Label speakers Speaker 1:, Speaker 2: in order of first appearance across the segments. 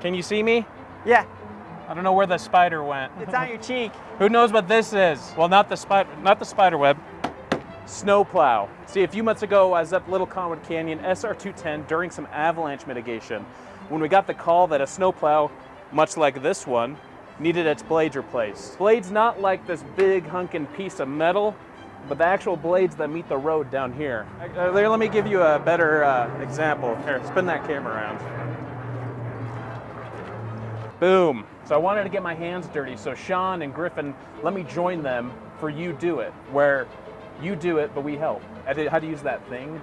Speaker 1: Can you see me?
Speaker 2: Yeah,
Speaker 1: I don't know where the spider went.
Speaker 2: it's on your cheek.
Speaker 1: Who knows what this is? Well, not the spider web. Snowplow. See, a few months ago, I was up Little Cottonwood Canyon SR210 during some avalanche mitigation when we got the call that a snowplow, much like this one, needed its blades replaced. Blades not like this big hunkin' piece of metal, but the actual blades that meet the road down here. Let me give you a better example. Here, spin that camera around. Boom. So I wanted to get my hands dirty, so Sean and Griffin let me join them for UDOiT, where you do it, but we help. How to use that thing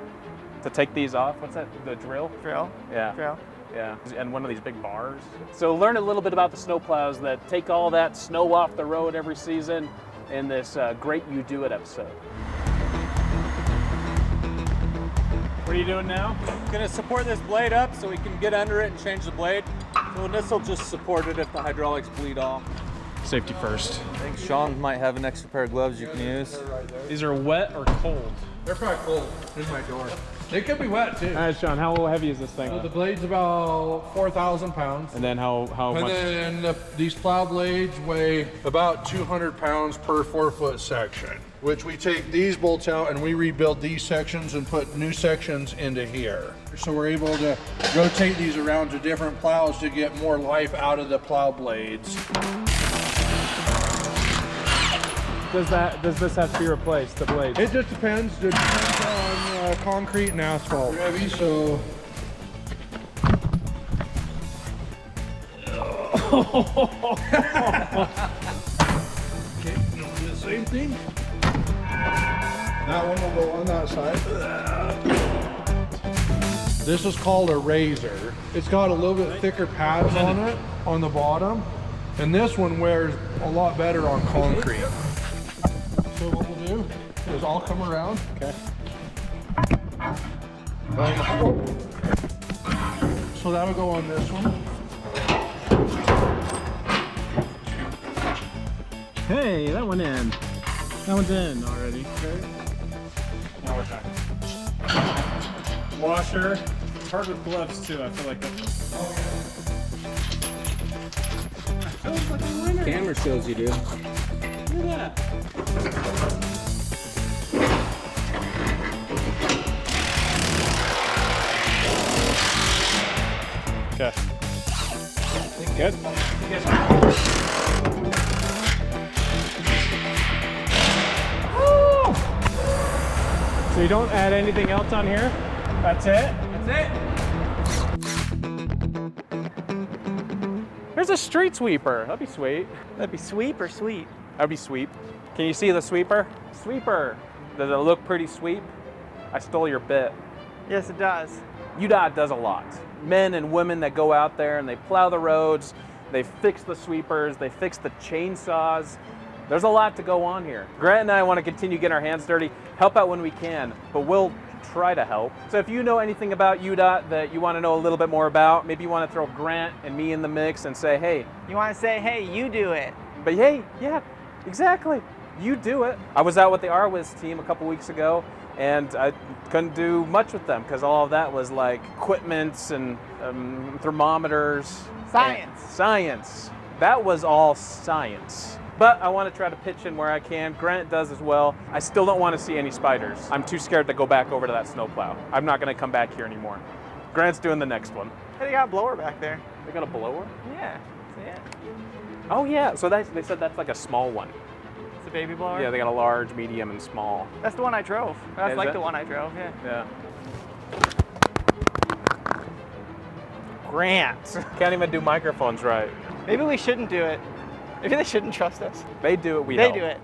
Speaker 1: to take these off. What's that, the drill?
Speaker 2: Drill.
Speaker 1: Yeah.
Speaker 2: Drill.
Speaker 1: Yeah, and one of these big bars. So learn a little bit about the snowplows that take all that snow off the road every season in this great UDOiT episode. What are you doing now?
Speaker 3: Gonna support this blade up so we can get under it and change the blade. So this will just support it if the hydraulics bleed off.
Speaker 1: Safety first.
Speaker 3: I think Sean might have an extra pair of gloves you can use.
Speaker 1: These are wet or cold?
Speaker 4: They're probably cold. Here's my door. They could be wet too.
Speaker 1: All right, Sean, how heavy is this thing?
Speaker 4: So the blade's about 4,000 pounds.
Speaker 1: And then how
Speaker 4: And
Speaker 1: much?
Speaker 4: then these plow blades weigh about 200 pounds per 4-foot section, which we take these bolts out and we rebuild these sections and put new sections into here. So we're able to rotate these around to different plows to get more life out of the plow blades.
Speaker 1: Does this have to be replaced, the blades?
Speaker 4: It just depends. It depends on concrete and asphalt. Heavy, so. Okay, do the same thing. That one will go on that side. This is called a razor. It's got a little bit thicker pads on it, on the bottom, and this one wears a lot better on concrete. So what we'll do is I'll come around.
Speaker 1: Okay.
Speaker 4: So that'll go on this one.
Speaker 1: Hey, that one in. That one's in already. Okay. Now we're done. Washer. Hard with gloves too, I feel like that's...
Speaker 3: Camera shows you do.
Speaker 1: Look at that. Okay. Good. Woo! So you don't add anything else on here? That's it?
Speaker 3: That's
Speaker 1: There's a street sweeper. That'd be sweet.
Speaker 2: That'd be sweep or sweet?
Speaker 1: That'd be sweep. Can you see the sweeper? Sweeper. Does it look pretty sweep? I stole your bit.
Speaker 2: Yes, it does.
Speaker 1: UDOT does a lot. Men and women that go out there and they plow the roads, they fix the sweepers, they fix the chainsaws. There's a lot to go on here. Grant and I want to continue getting our hands dirty, help out when we can, but we'll try to help. So if you know anything about UDOT that you want to know a little bit more about, maybe you want to throw Grant and me in the mix and say, hey.
Speaker 2: You want to say, hey, you do it.
Speaker 1: But hey, yeah, exactly. You do it. I was out with the RWIS team a couple weeks ago, and I couldn't do much with them because all of that was like equipments and thermometers.
Speaker 2: Science.
Speaker 1: Science. That was all science. But I want to try to pitch in where I can. Grant does as well. I still don't want to see any spiders. I'm too scared to go back over to that snowplow. I'm not going to come back here anymore. Grant's doing the next one.
Speaker 2: Hey, they got a blower back there.
Speaker 1: They got a blower?
Speaker 2: Yeah. See it?
Speaker 1: Oh yeah, so they said that's like a small one.
Speaker 2: It's a baby blower?
Speaker 1: Yeah, they got a large, medium, and small.
Speaker 2: That's the one I drove. That's
Speaker 1: Is
Speaker 2: like
Speaker 1: it?
Speaker 2: the one I drove, yeah.
Speaker 1: Yeah. Grant. Can't even do microphones right.
Speaker 2: Maybe we shouldn't do it. Maybe they shouldn't trust us.
Speaker 1: They do it, we
Speaker 2: They
Speaker 1: help.
Speaker 2: do it.